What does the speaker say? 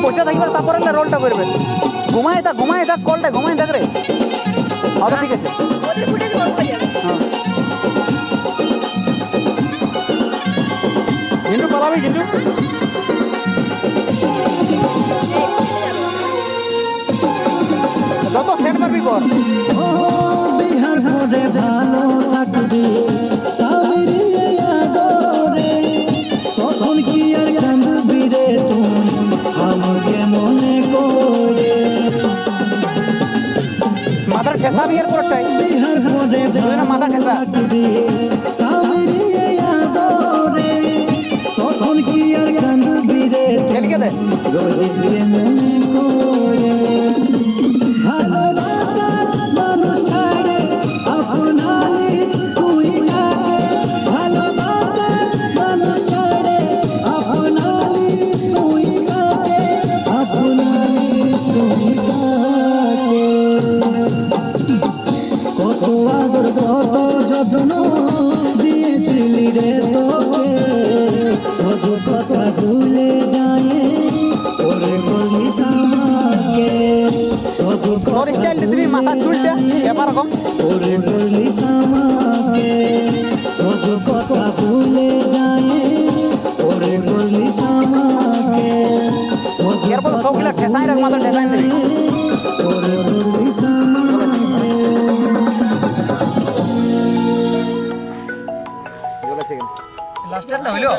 পয়সা থাকবে তারপরে রোলটা করবেন ঘুমাই থাক কলটা ঘুমাই থাক রে আচ্ছা ঠিক আছে জিন্টু পালাবি জিন্টু যত সেট পারবি কর বিহার করে ভালো থাকবি সামিরিয়ে আদরে তখন কি আর কাঁদবি রে তুই আমাকে মনে করে মাথার ঠেসা বিয়ের পরটাই বিহার করে মাথার ঠেসা সামিরিয়ে আদরে তখন কি আর কাঁদবি রে খেলকে দে গরিবে মনে করে ভালোবাসার মানুষ ছাড়ে আপনালি তুই কাকে ভালোবাসার মানুষ ছাড়ে আপনালি তুই কাকে আপনালি তুই কাকে কত আদর কত যত্ন দিয়েছিলি রে তোকে সব কথা ভুলে যায় ওরে বলিস আমাকে সব তোর স্টাইল দিবি মাথা চুলটা ব্যাপার কম ওরে বলিস আমাকে সব কথা ভুলে যায় ওরে বলিস আমাকে এরপর সবগুলা ঠেসাই রাখ মাথা ঠেসাই দিবি ওরে বলিস আমাকে লাস্টেরটা হইলো